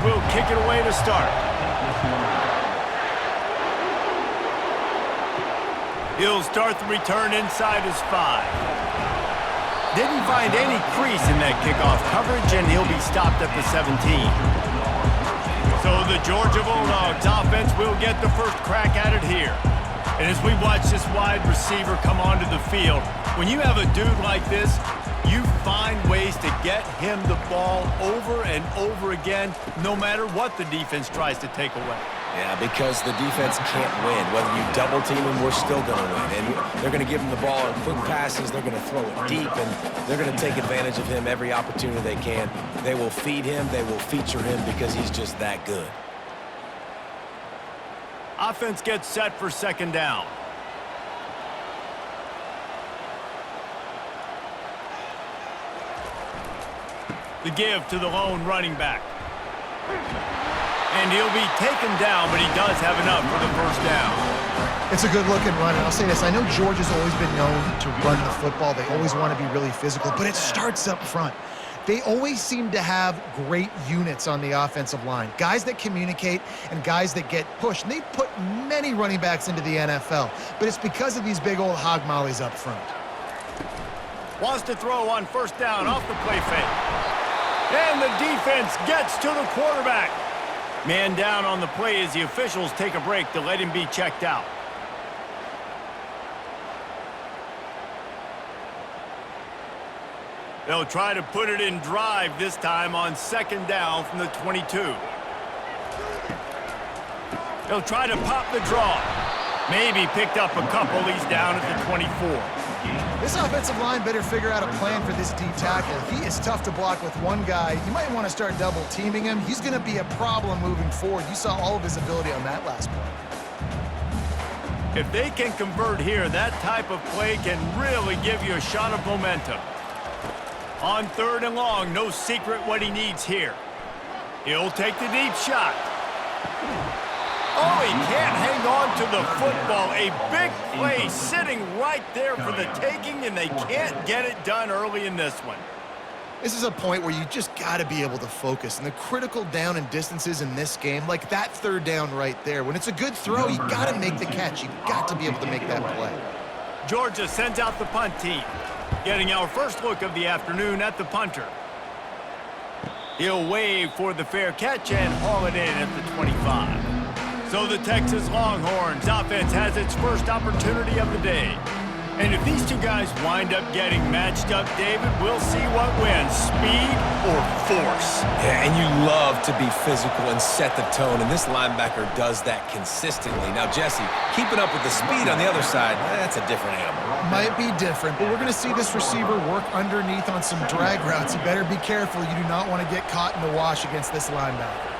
will kick it away to start. He'll start the return inside his 5. Didn't find any crease in that kickoff coverage, and he'll be stopped at the 17. So the Georgia Bulldogs offense will get the first crack at it here. And as we watch this wide receiver come onto the field, when you have a dude like this, you find ways to get him the ball over and over again, no matter what the defense tries to take away. Yeah, because the defense can't win. Whether you double team him, we're still going to win. And they're going to give him the ball in quick passes. They're going to throw it deep, and they're going to take advantage of him every opportunity they can. They will feed him. They will feature him because he's just that good. Offense gets set for second down. The give to the lone running back. And he'll be taken down, but he does have enough for the first down. It's a good-looking run, and I'll say this. I know Georgia's always been known to run the football. They always want to be really physical, but it starts up front. They always seem to have great units on the offensive line, guys that communicate and guys that get pushed. And they've put many running backs into the NFL, but it's because of these big old hog mollies up front. Wants to throw on first down off the play fake. And the defense gets to the quarterback. Man down on the play as the officials take a break to let him be checked out. They'll try to put it in drive this time on second down from the 22. They'll try to pop the draw. Maybe picked up a couple. He's down at the 24. This offensive line better figure out a plan for this D tackle. He is tough to block with one guy. You might want to start double teaming him. He's going to be a problem moving forward. You saw all of his ability on that last play. If they can convert here, that type of play can really give you a shot of momentum. On third and long, no secret what he needs here. He'll take the deep shot. Oh, he can't hang on to the football. A big play sitting right there for the taking, and they can't get it done early in this one. This is a point where you just got to be able to focus. And the critical down and distances in this game, like that third down right there, when it's a good throw, you got to make the catch. You got to be able to make that play. Georgia sends out the punt team, getting our first look of the afternoon at the punter. He'll wave for the fair catch and haul it in at the 25. So the Texas Longhorns offense has its first opportunity of the day. And if these two guys wind up getting matched up, David, we'll see what wins, speed or force. Yeah, and you love to be physical and set the tone, and this linebacker does that consistently. Now, Jesse, keeping up with the speed on the other side, that's a different animal. Might be different, but we're going to see this receiver work underneath on some drag routes. You better be careful. You do not want to get caught in the wash against this linebacker.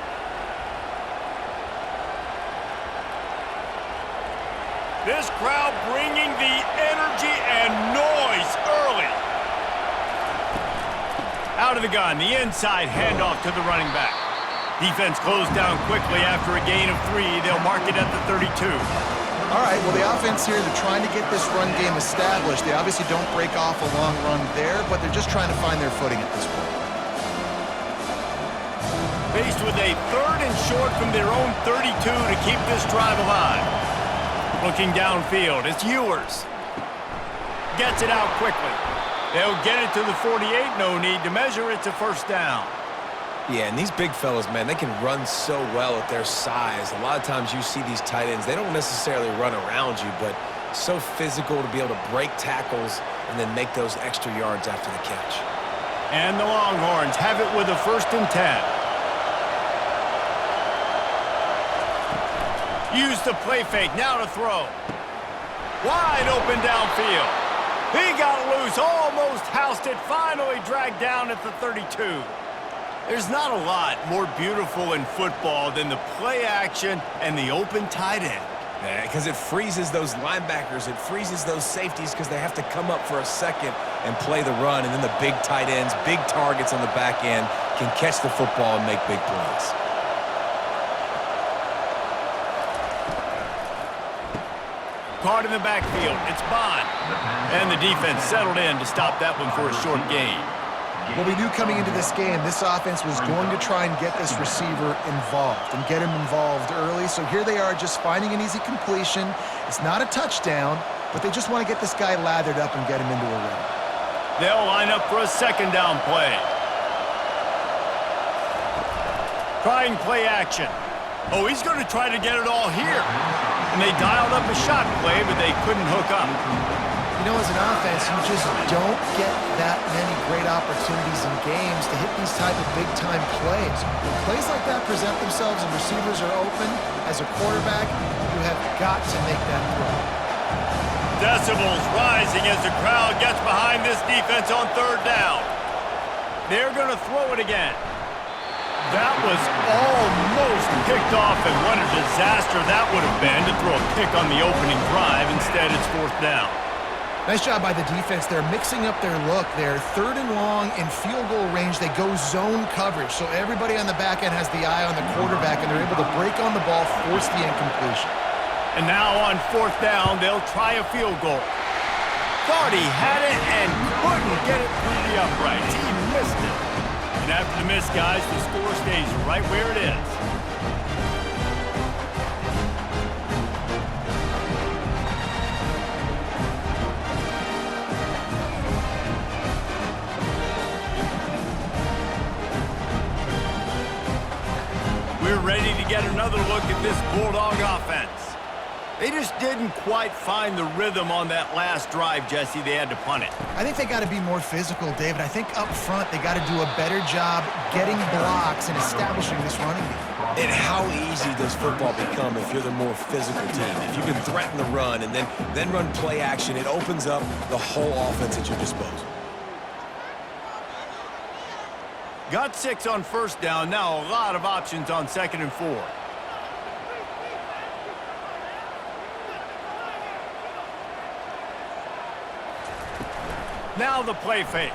This crowd bringing the energy and noise early. Out of the gun, the inside handoff to the running back. Defense closed down quickly after a gain of 3. They'll mark it at the 32. All right, well, the offense here, they're trying to get this run game established. They obviously don't break off a long run there, but they're just trying to find their footing at this point. Faced with a third and short from their own 32 to keep this drive alive. Looking downfield, it's Ewers. Gets it out quickly. They'll get it to the 48, no need to measure, it's a first down. Yeah, and these big fellas, man, they can run so well at their size. A lot of times you see these tight ends, they don't necessarily run around you, but so physical to be able to break tackles and then make those extra yards after the catch. And the Longhorns have it with a 1st and 10. Use the play fake, now to throw. Wide open downfield. He got loose, almost housed it, finally dragged down at the 32. There's not a lot more beautiful in football than the play action and the open tight end. Yeah, because it freezes those linebackers, it freezes those safeties because they have to come up for a second and play the run, and then the big tight ends, big targets on the back end can catch the football and make big plays. Caught in the backfield, it's Bond. And the defense settled in to stop that one for a short gain. Well, we knew coming into this game, this offense was going to try and get this receiver involved and get him involved early. So here they are just finding an easy completion. It's not a touchdown, but they just want to get this guy lathered up and get him into a rhythm. They'll line up for a second down play. Trying play action. Oh, he's going to try to get it all here. And they dialed up a shot play, but they couldn't hook up. You know, as an offense, you just don't get that many great opportunities in games to hit these type of big-time plays. When plays like that present themselves and receivers are open, as a quarterback, you have got to make that throw. Decibels rising as the crowd gets behind this defense on third down. They're going to throw it again. That was almost picked off, and what a disaster that would have been to throw a pick on the opening drive. Instead, it's fourth down. Nice job by the defense. They're mixing up their look. They're third and long in field goal range. They go zone coverage, so everybody on the back end has the eye on the quarterback, and they're able to break on the ball, force the incompletion. And now on fourth down, they'll try a field goal. Thought he had it and couldn't get it through the uprights. He missed it. And after the miss, guys, the score stays right where it is. We're ready to get another look at this Bulldog offense. They just didn't quite find the rhythm on that last drive, Jesse. They had to punt it. I think they got to be more physical, David. I think up front they got to do a better job getting blocks and establishing this running game. And how easy does football become if you're the more physical team? If you can threaten the run and then run play action, it opens up the whole offense at your disposal. Got 6 on first down. Now a lot of options on 2nd and 4. Now the play fake.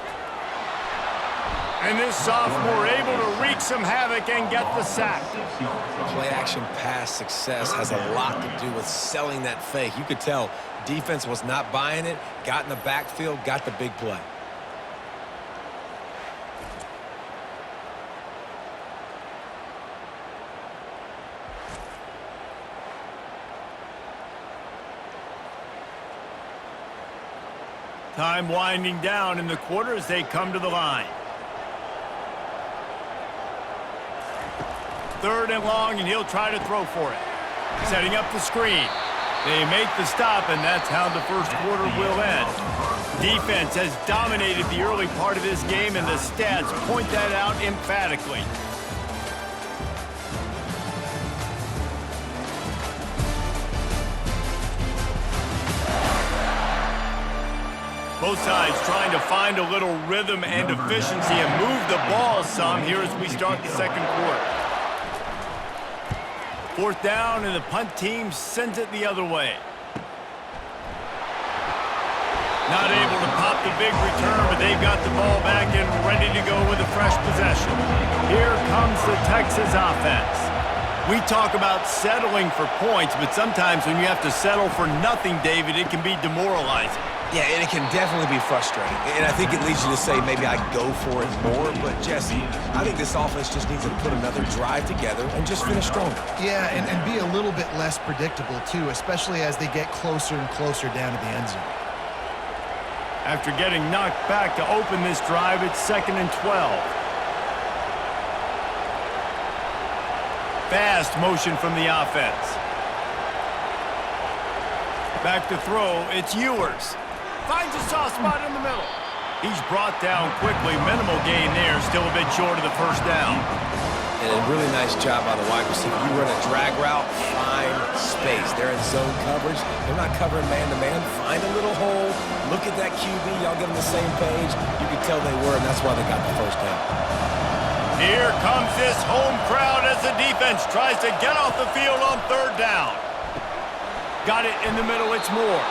And this sophomore able to wreak some havoc and get the sack. Play action pass success has a lot to do with selling that fake. You could tell defense was not buying it, got in the backfield, got the big play. Time winding down in the quarter as they come to the line. 3rd and long, and he'll try to throw for it. Setting up the screen. They make the stop, and that's how the first quarter will end. Defense has dominated the early part of this game, and the stats point that out emphatically. Both sides trying to find a little rhythm and efficiency and move the ball some here as we start the second quarter. 4th down, and the punt team sends it the other way. Not able to pop the big return, but they've got the ball back and ready to go with a fresh possession. Here comes the Texas offense. We talk about settling for points, but sometimes when you have to settle for nothing, David, it can be demoralizing. Yeah, and it can definitely be frustrating. And I think it leads you to say maybe I go for it more. But, Jesse, I think this offense just needs to put another drive together and just finish stronger. Yeah, and be a little bit less predictable, too, especially as they get closer and closer down to the end zone. After getting knocked back to open this drive, it's 2nd and 12. Fast motion from the offense. Back to throw, it's Ewers. Finds a soft spot in the middle. He's brought down quickly. Minimal gain there. Still a bit short of the first down. And a really nice job by the wide receiver. You run a drag route, find space. They're in zone coverage. They're not covering man-to-man. Find a little hole. Look at that QB. Y'all get on the same page. You can tell they were, and that's why they got the first down. Here comes this home crowd as the defense tries to get off the field on 3rd down. Got it in the middle. It's Moore.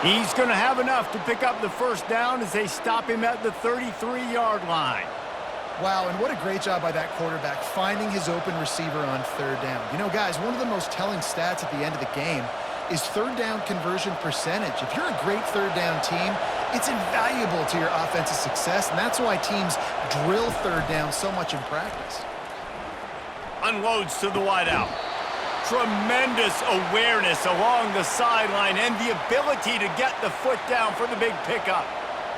He's going to have enough to pick up the first down as they stop him at the 33-yard line. Wow, and what a great job by that quarterback finding his open receiver on 3rd down. You know, guys, one of the most telling stats at the end of the game is third down conversion percentage. If you're a great third down team, it's invaluable to your offensive success, and that's why teams drill third down so much in practice. Unloads to the wideout. Tremendous awareness along the sideline and the ability to get the foot down for the big pickup.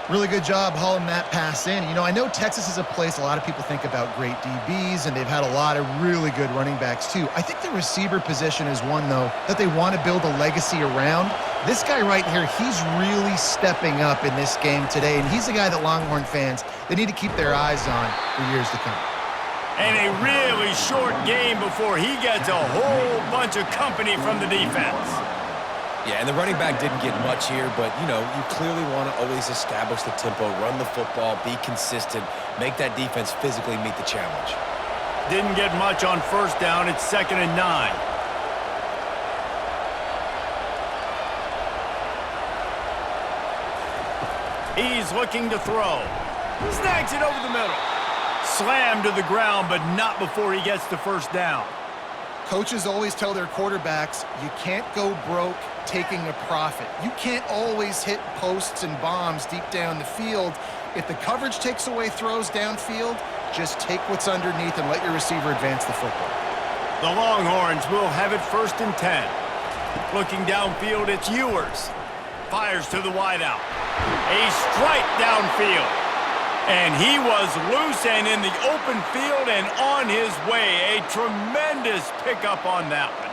Really good job hauling that pass in. You know, I know Texas is a place a lot of people think about great DBs, and they've had a lot of really good running backs too. I think the receiver position is one, though, that they want to build a legacy around. This guy right here, he's really stepping up in this game today, and he's the guy that Longhorn fans, they need to keep their eyes on for years to come. And a really short game before he gets a whole bunch of company from the defense. Yeah, and the running back didn't get much here, but, you know, you clearly want to always establish the tempo, run the football, be consistent, make that defense physically meet the challenge. Didn't get much on first down. It's 2nd and 9. He's looking to throw. Snags it over the middle. Slammed to the ground, but not before he gets the first down. Coaches always tell their quarterbacks, you can't go broke taking a profit. You can't always hit posts and bombs deep down the field. If the coverage takes away throws downfield, just take what's underneath and let your receiver advance the football. The Longhorns will have it 1st and 10. Looking downfield, it's Ewers. Fires to the wideout. A strike downfield. And he was loose and in the open field and on his way. A tremendous pickup on that one.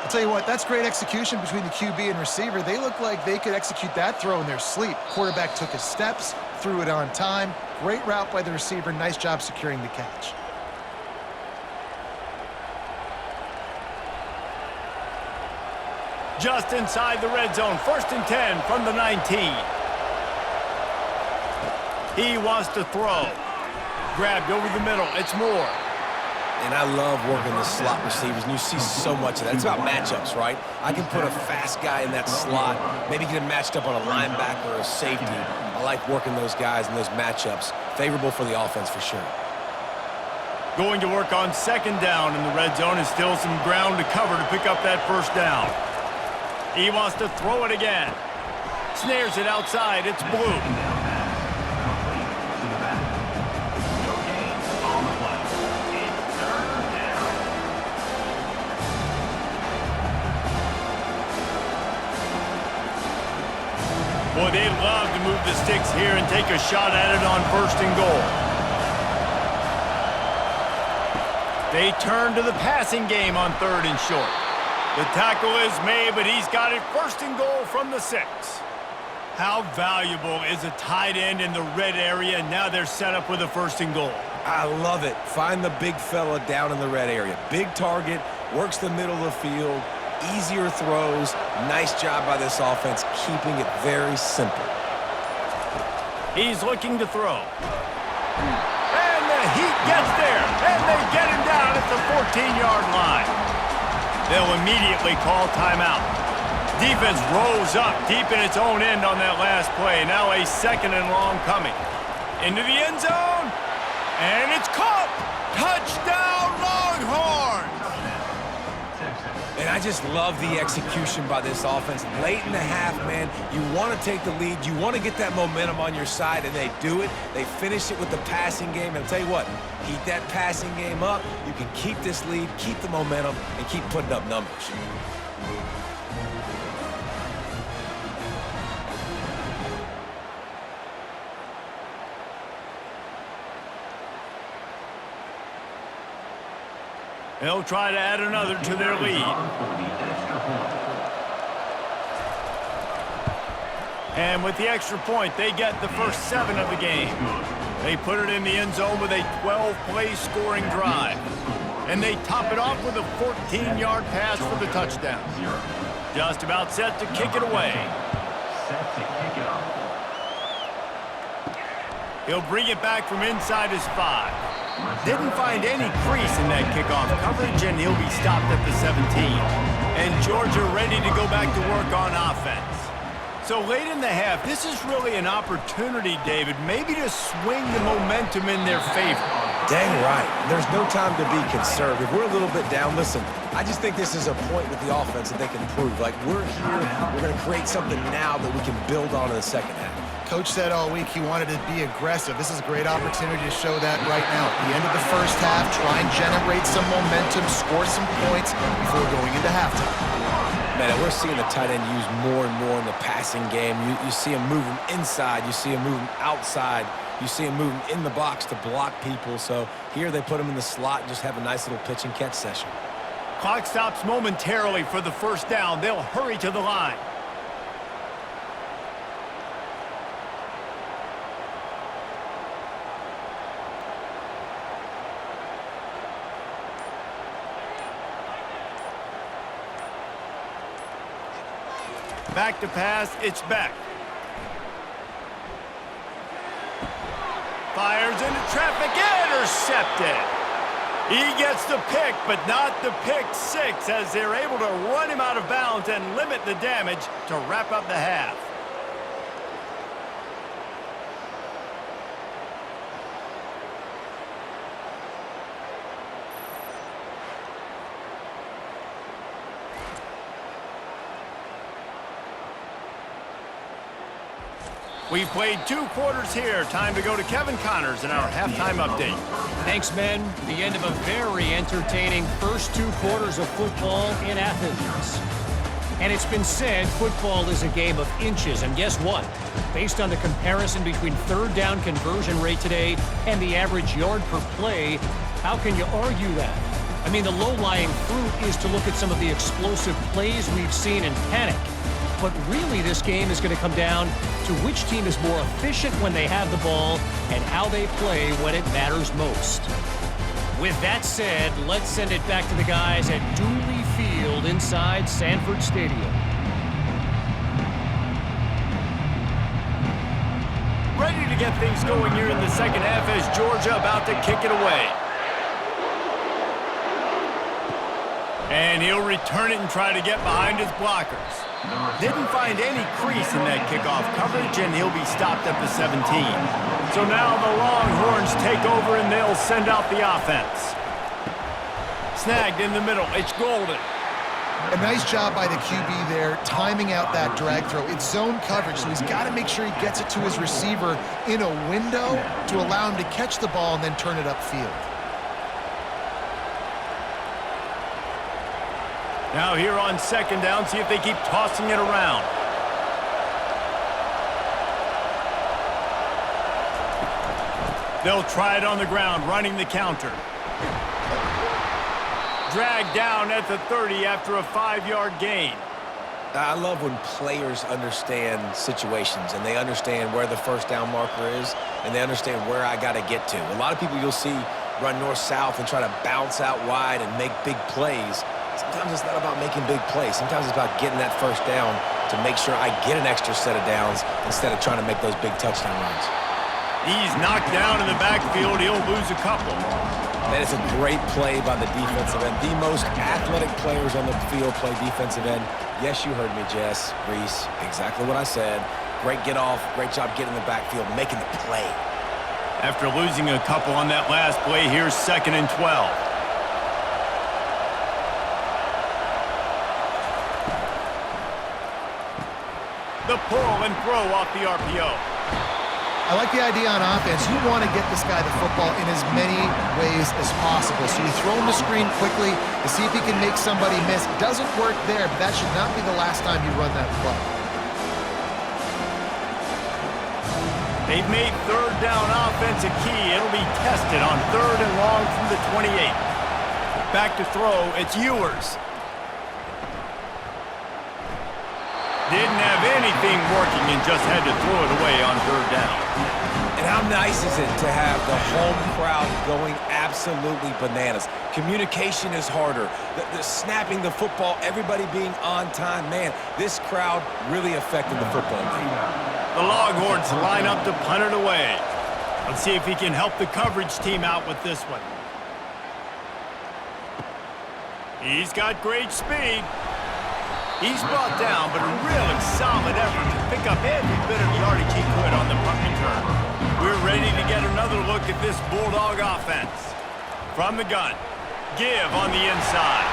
I'll tell you what, that's great execution between the QB and receiver. They look like they could execute that throw in their sleep. Quarterback took his steps, threw it on time. Great route by the receiver. Nice job securing the catch. Just inside the red zone. 1st and 10 from the 19. He wants to throw. Grabbed over the middle. It's Moore. And I love working the slot receivers, and you see so much of that. It's about matchups, right? I can put a fast guy in that slot, maybe get him matched up on a linebacker or a safety. I like working those guys in those matchups. Favorable for the offense for sure. Going to work on 2nd down in the red zone, and still some ground to cover to pick up that first down. He wants to throw it again. Snares it outside. It's Blue. Boy, they'd love to move the sticks here and take a shot at it on 1st and goal. They turn to the passing game on 3rd and short. The tackle is made, but he's got it 1st and goal from the 6. How valuable is a tight end in the red area? Now they're set up with a 1st and goal. I love it. Find the big fella down in the red area. Big target, works the middle of the field, easier throws. Nice job by this offense, keeping it very simple. He's looking to throw. And the heat gets there, and they get him down at the 14-yard line. They'll immediately call timeout. Defense rolls up deep in its own end on that last play. Now a 2nd and long coming. Into the end zone, and it's caught. Touchdown, Longhorns! And I just love the execution by this offense. Late in the half, man, you want to take the lead. You want to get that momentum on your side, and they do it. They finish it with the passing game. And I'll tell you what, keep that passing game up. You can keep this lead, keep the momentum, and keep putting up numbers. They'll try to add another to their lead. And with the extra point, they get the first 7 of the game. They put it in the end zone with a 12-play scoring drive. And they top it off with a 14-yard pass for the touchdown. Just about set to kick it away. He'll bring it back from inside his 5. Didn't find any crease in that kickoff coverage, and he'll be stopped at the 17. And Georgia ready to go back to work on offense. So late in the half, this is really an opportunity, David, maybe to swing the momentum in their favor. Dang right. There's no time to be concerned. If we're a little bit down, listen, I just think this is a point with the offense that they can prove. Like, we're here, we're going to create something now that we can build on in the second half. Coach said all week he wanted to be aggressive. This is a great opportunity to show that right now. At the end of the first half, try and generate some momentum, score some points before going into halftime. Man, we're seeing the tight end used more and more in the passing game. You see him moving inside. You see him moving outside. You see him moving in the box to block people. So here they put him in the slot and just have a nice little pitch and catch session. Clock stops momentarily for the first down. They'll hurry to the line. Back to pass, it's Beck. Fires into traffic, intercepted. He gets the pick, but not the pick six, as they're able to run him out of bounds and limit the damage to wrap up the half. We've played 2 quarters here. Time to go to Kevin Connors in our halftime update. Thanks, men. The end of a very entertaining first 2 quarters of football in Athens. And it's been said football is a game of inches. And guess what? Based on the comparison between third down conversion rate today and the average yard per play, how can you argue that? I mean, the low-lying fruit is to look at some of the explosive plays we've seen in panic. But really, this game is going to come down to which team is more efficient when they have the ball and how they play when it matters most. With that said, let's send it back to the guys at Dooley Field inside Sanford Stadium. Ready to get things going here in the second half as Georgia about to kick it away. And he'll return it and try to get behind his blockers. Didn't find any crease in that kickoff coverage, and he'll be stopped at the 17. So now the Longhorns take over, and they'll send out the offense. Snagged in the middle. It's Golden. A nice job by the QB there, timing out that drag throw. It's zone coverage, so he's got to make sure he gets it to his receiver in a window to allow him to catch the ball and then turn it upfield. Now here on second down, see if they keep tossing it around. They'll try it on the ground, running the counter. Dragged down at the 30 after a 5-yard gain. I love when players understand situations and they understand where the first down marker is and they understand where I got to get to. A lot of people you'll see run north-south and try to bounce out wide and make big plays. Sometimes it's not about making big plays. Sometimes it's about getting that first down to make sure I get an extra set of downs instead of trying to make those big touchdown runs. He's knocked down in the backfield. He'll lose a couple. And it's a great play by the defensive end. The most athletic players on the field play defensive end. Yes, you heard me, Jess, Reese. Exactly what I said. Great get off. Great job getting in the backfield, making the play. After losing a couple on that last play, here's 2nd and 12. The pull and throw off the RPO. I like the idea on offense. You want to get this guy the football in as many ways as possible. So you throw him the screen quickly to see if he can make somebody miss. Doesn't work there, but that should not be the last time you run that play. They've made third down offense a key. It'll be tested on 3rd and long from the 28. Back to throw, it's Ewers. Didn't have anything working and just had to throw it away on 3rd down. And how nice is it to have the home crowd going absolutely bananas? Communication is harder. The snapping the football, everybody being on time. Man, this crowd really affected the football game. The Longhorns line up to punt it away. Let's see if he can help the coverage team out with this one. He's got great speed. He's brought down, but a really solid effort to pick up every bit of yardage he could on the punt return. We're ready to get another look at this Bulldog offense. From the gun, give on the inside.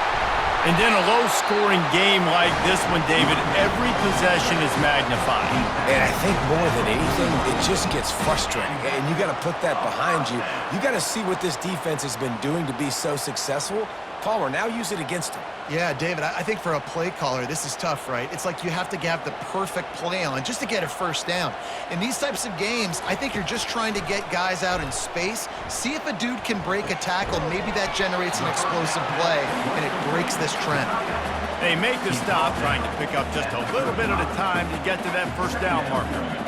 And in a low-scoring game like this one, David, every possession is magnified. And I think more than anything, it just gets frustrating. And you got to put that behind you. You got to see what this defense has been doing to be so successful. Palmer, now use it against him. Yeah, David, I think for a play caller, this is tough, right? It's like you have to have the perfect play on just to get a first down. In these types of games, I think you're just trying to get guys out in space, see if a dude can break a tackle. Maybe that generates an explosive play, and it breaks this trend. They make the stop, trying to pick up just a little bit at a time to get to that first down marker.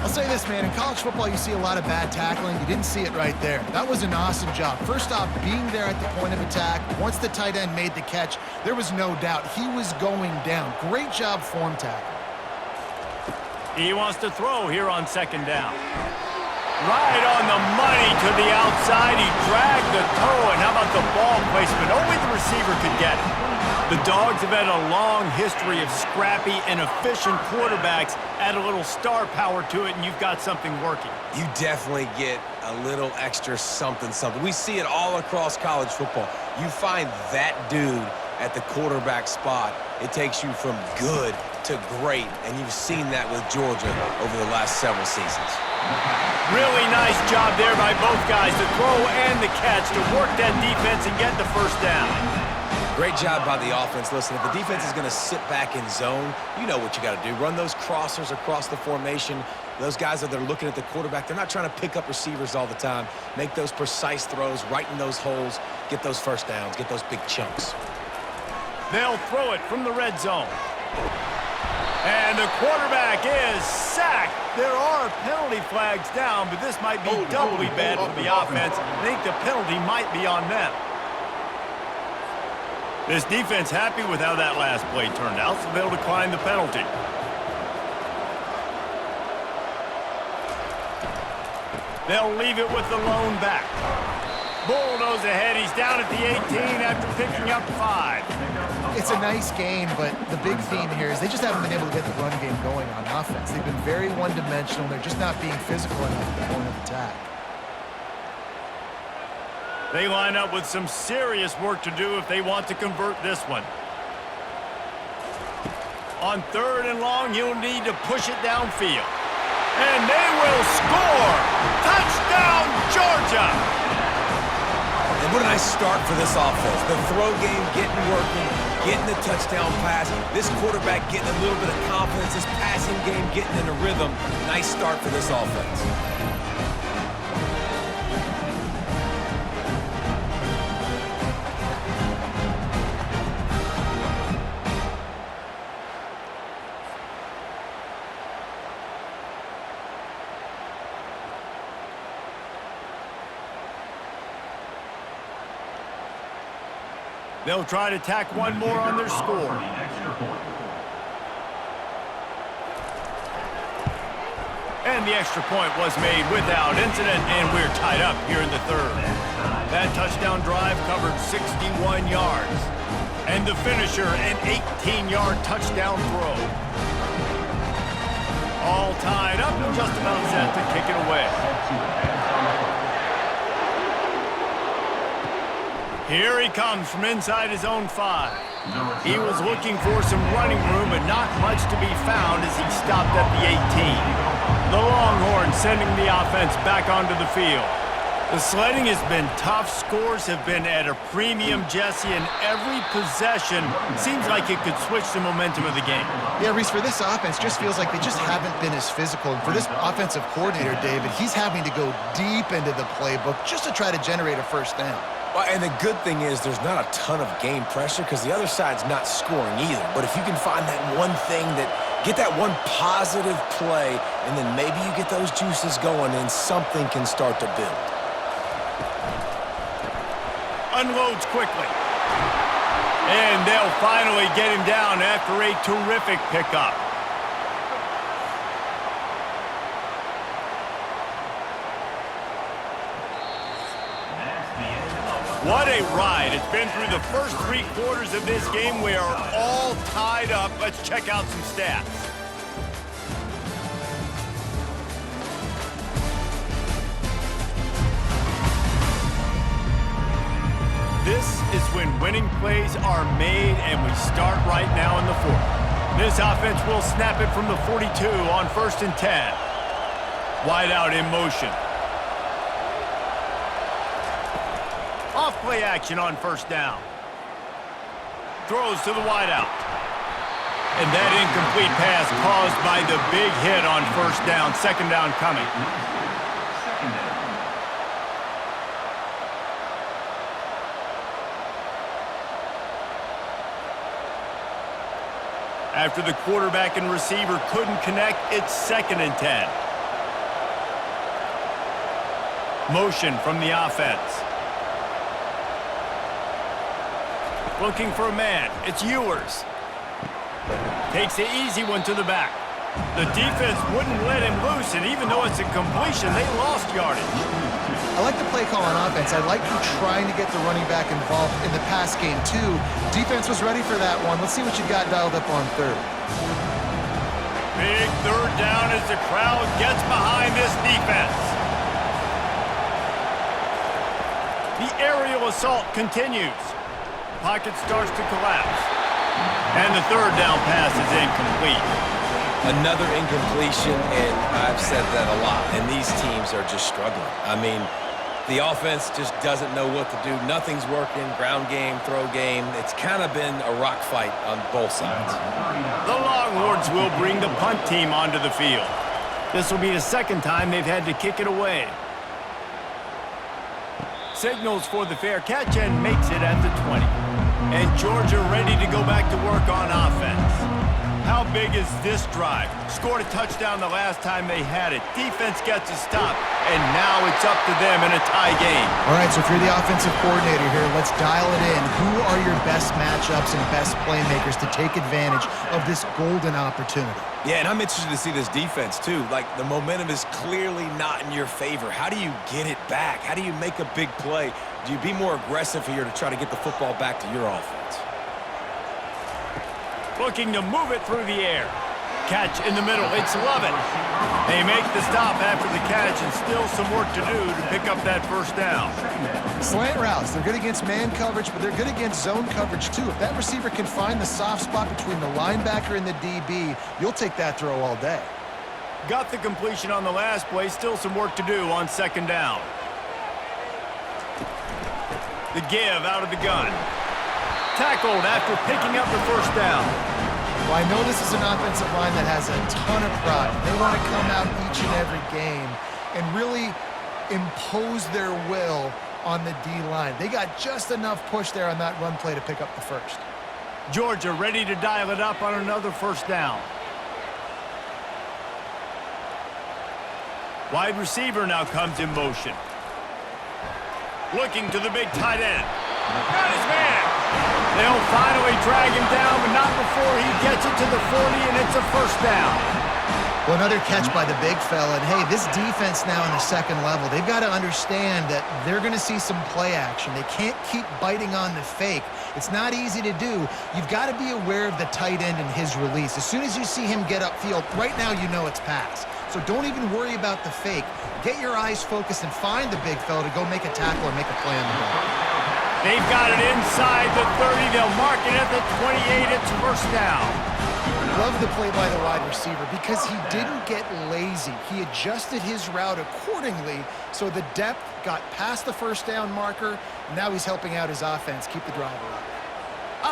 I'll say this, man. In college football, you see a lot of bad tackling. You didn't see it right there. That was an awesome job. First off, being there at the point of attack. Once the tight end made the catch, there was no doubt he was going down. Great job form tackle. He wants to throw here on second down. Right on the money to the outside. He dragged the toe, and how about the ball placement? Only the receiver could get it. The Dogs have had a long history of scrappy and efficient quarterbacks. Add a little star power to it, and you've got something working. You definitely get a little extra something. We see it all across college football. You find that dude at the quarterback spot, it takes you from good to great, and you've seen that with Georgia over the last several seasons. Really nice job there by both guys, the throw and the catch, to work that defense and get the first down. Great job by the offense. Listen, if the defense is going to sit back in zone, you know what you got to do. Run those crossers across the formation. Those guys that are looking at the quarterback, they're not trying to pick up receivers all the time. Make those precise throws, right in those holes, get those first downs, get those big chunks. They'll throw it from the red zone. And the quarterback is sacked. There are penalty flags down, but this might be doubly bad for the offense. I think the penalty might be on them. This defense happy with how that last play turned out, so they'll decline the penalty. They'll leave it with the lone back. Bulldoze ahead. He's down at the 18 after picking up 5. It's a nice game, but the big theme here is they just haven't been able to get the run game going on offense. They've been very one-dimensional. They're just not being physical enough at the point of attack. They line up with some serious work to do if they want to convert this one. On 3rd and long, he'll need to push it downfield. And they will score! Touchdown, Georgia! And what a nice start for this offense. The throw game getting working, getting the touchdown pass. This quarterback getting a little bit of confidence. This passing game getting in a rhythm. Nice start for this offense. They'll try to tack one more on their score. And the extra point was made without incident, and we're tied up here in the 3rd. That touchdown drive covered 61 yards. And the finisher, an 18-yard touchdown throw. All tied up and just about set to kick it away. Here he comes from inside his own 5. He was looking for some running room, but not much to be found as he stopped at the 18. The Longhorns sending the offense back onto the field. The sledding has been tough. Scores have been at a premium, Jesse, and every possession seems like it could switch the momentum of the game. Yeah, Reese, for this offense, just feels like they just haven't been as physical. And for this offensive coordinator, David, he's having to go deep into the playbook just to try to generate a first down. Well, and the good thing is there's not a ton of game pressure because the other side's not scoring either. But if you can find that one thing get that one positive play, and then maybe you get those juices going and something can start to build. Unloads quickly. And they'll finally get him down after a terrific pickup. What a ride. It's been through the first 3 quarters of this game. We are all tied up. Let's check out some stats. This is when winning plays are made, and we start right now in the 4th. This offense will snap it from the 42 on 1st and 10. Wide out in motion. Off play action on 1st down. Throws to the wide out. And that incomplete pass caused by the big hit on 1st down. 2nd down coming. After the quarterback and receiver couldn't connect, it's 2nd and 10. Motion from the offense. Looking for a man. It's Ewers. Takes the easy one to the back. The defense wouldn't let him loose, and even though it's a completion, they lost yardage. I like the play call on offense. I like you trying to get the running back involved in the pass game, too. Defense was ready for that one. Let's see what you got dialed up on 3rd. Big 3rd down as the crowd gets behind this defense. The aerial assault continues. Pocket starts to collapse. And the 3rd down pass is incomplete. Another incompletion, and I've said that a lot, and these teams are just struggling. I mean, the offense just doesn't know what to do. Nothing's working, ground game, throw game. It's kind of been a rock fight on both sides. The Longhorns will bring the punt team onto the field. This will be the 2nd time they've had to kick it away. Signals for the fair catch and makes it at the 20. And Georgia ready to go back to work on offense. How big is this drive? Scored a touchdown the last time they had it. Defense gets a stop, and now it's up to them in a tie game. All right, so if you're the offensive coordinator here, let's dial it in. Who are your best matchups and best playmakers to take advantage of this golden opportunity? Yeah, and I'm interested to see this defense, too. Like, the momentum is clearly not in your favor. How do you get it back? How do you make a big play? Do you be more aggressive here to try to get the football back to your offense? Looking to move it through the air. Catch in the middle. It's Lovett. They make the stop after the catch, and still some work to do to pick up that 1st down. Slant routes. They're good against man coverage, but they're good against zone coverage, too. If that receiver can find the soft spot between the linebacker and the DB, you'll take that throw all day. Got the completion on the last play. Still some work to do on 2nd down. The give out of the gun. Tackled after picking up the 1st down. Well, I know this is an offensive line that has a ton of pride. They want to come out each and every game and really impose their will on the D-line. They got just enough push there on that run play to pick up the 1st. Georgia ready to dial it up on another 1st down. Wide receiver now comes in motion. Looking to the big tight end. Got his man. They'll finally drag him down, but not before he gets it to the 40, and it's a 1st down. Well, another catch by the big fella. And, hey, this defense now in the 2nd level, they've got to understand that they're going to see some play action. They can't keep biting on the fake. It's not easy to do. You've got to be aware of the tight end and his release. As soon as you see him get upfield, right now you know it's pass. So don't even worry about the fake. Get your eyes focused and find the big fella to go make a tackle or make a play on the ball. They've got it inside the 30. They'll mark it at the 28. It's 1st down. Love the play by the wide receiver because he didn't get lazy. He adjusted his route accordingly, so the depth got past the 1st down marker. Now he's helping out his offense keep the drive alive.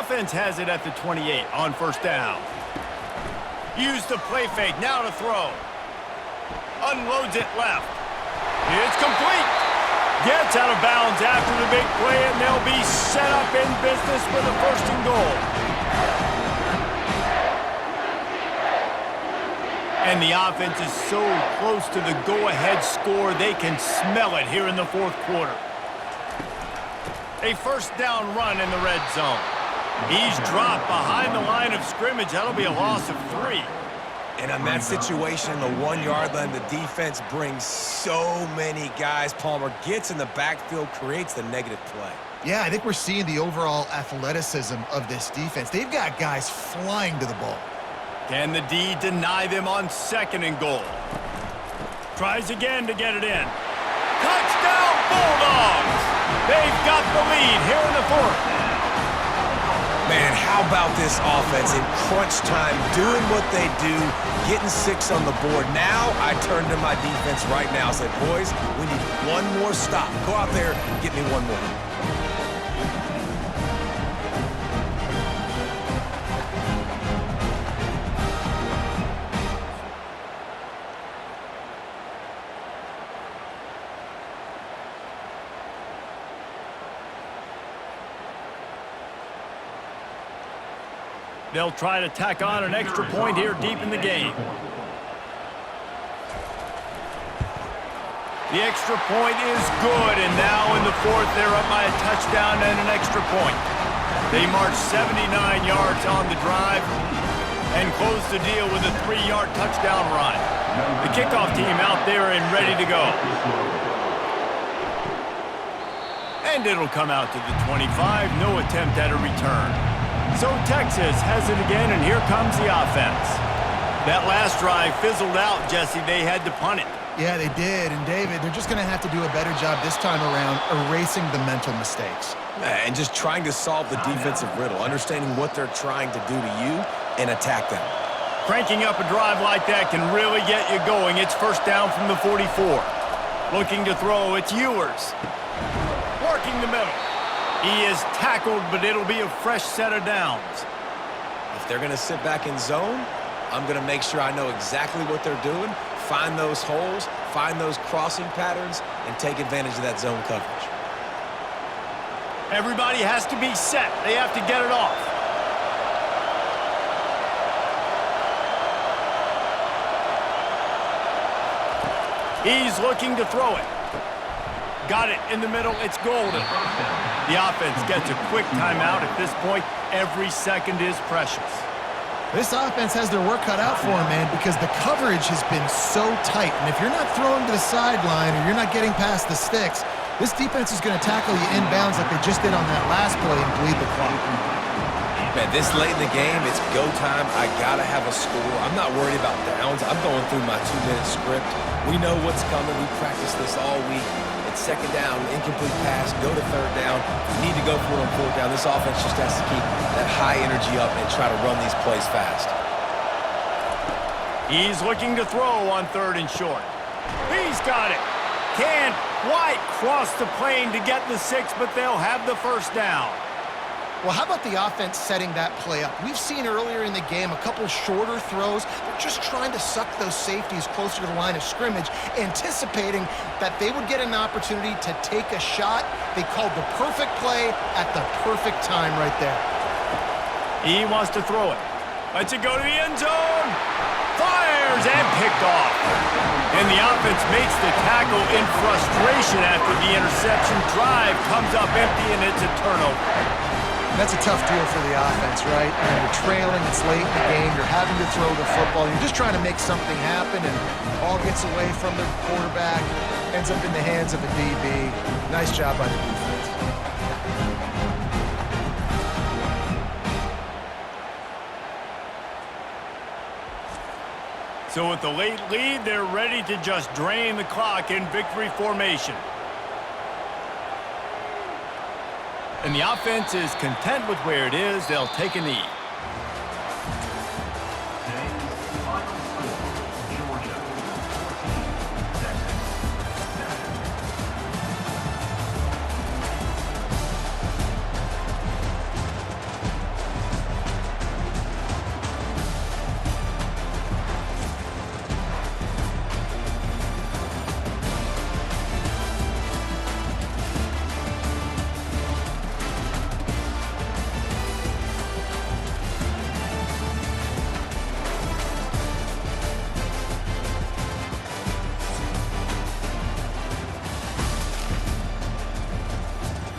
Offense has it at the 28 on 1st down. Use the play fake. Now to throw. Unloads it left. It's complete. Gets out of bounds after the big play, and they'll be set up in business with a 1st and goal. And the offense is so close to the go-ahead score, they can smell it here in the 4th quarter. A 1st down run in the red zone. He's dropped behind the line of scrimmage. That'll be a loss of 3. And on that situation, the 1-yard line, the defense brings so many guys. Palmer gets in the backfield, creates the negative play. Yeah, I think we're seeing the overall athleticism of this defense. They've got guys flying to the ball. Can the D deny them on 2nd and goal? Tries again to get it in. Touchdown, Bulldogs! They've got the lead here in the 4th. Man, how about this offense in crunch time, doing what they do, getting 6 on the board. Now I turn to my defense right now and say, boys, we need one more stop. Go out there, get me one more. They'll try to tack on an extra point here deep in the game. The extra point is good, and now in the 4th, they're up by a touchdown and an extra point. They march 79 yards on the drive and close the deal with a 3-yard touchdown run. The kickoff team out there and ready to go. And it'll come out to the 25, no attempt at a return. So Texas has it again, and here comes the offense. That last drive fizzled out, Jesse. They had to punt it. Yeah, they did. And, David, they're just going to have to do a better job this time around erasing the mental mistakes. And just trying to solve the defensive riddle, understanding what they're trying to do to you and attack them. Cranking up a drive like that can really get you going. It's 1st down from the 44. Looking to throw, it's Ewers. Working the middle. He is tackled, but it'll be a fresh set of downs. If they're going to sit back in zone, I'm going to make sure I know exactly what they're doing, find those holes, find those crossing patterns, and take advantage of that zone coverage. Everybody has to be set. They have to get it off. He's looking to throw it. Got it in the middle. It's golden. The offense gets a quick timeout. At this point, every second is precious. This offense has their work cut out for them, man, because the coverage has been so tight. And if you're not throwing to the sideline or you're not getting past the sticks, this defense is going to tackle you inbounds like they just did on that last play and bleed the clock. Man, this late in the game, it's go time. I got to have a score. I'm not worried about downs. I'm going through my 2-minute script. We know what's coming. We practiced this all week. It's 2nd down, incomplete pass, go to 3rd down. You need to go for it on 4th down. This offense just has to keep that high energy up and try to run these plays fast. He's looking to throw on 3rd and short. He's got it. Can't quite cross the plane to get the 6, but they'll have the 1st down. Well, how about the offense setting that play up? We've seen earlier in the game a couple shorter throws. They're just trying to suck those safeties closer to the line of scrimmage, anticipating that they would get an opportunity to take a shot. They called the perfect play at the perfect time right there. He wants to throw it. Lets it go to the end zone. Fires and picked off. And the offense makes the tackle in frustration after the interception. Drive comes up empty, and it's a turnover. That's a tough deal for the offense, right? And you're trailing, it's late in the game, you're having to throw the football, you're just trying to make something happen, and ball gets away from the quarterback, ends up in the hands of a DB. Nice job by the defense. So with the late lead, they're ready to just drain the clock in victory formation. And the offense is content with where it is. They'll take a knee.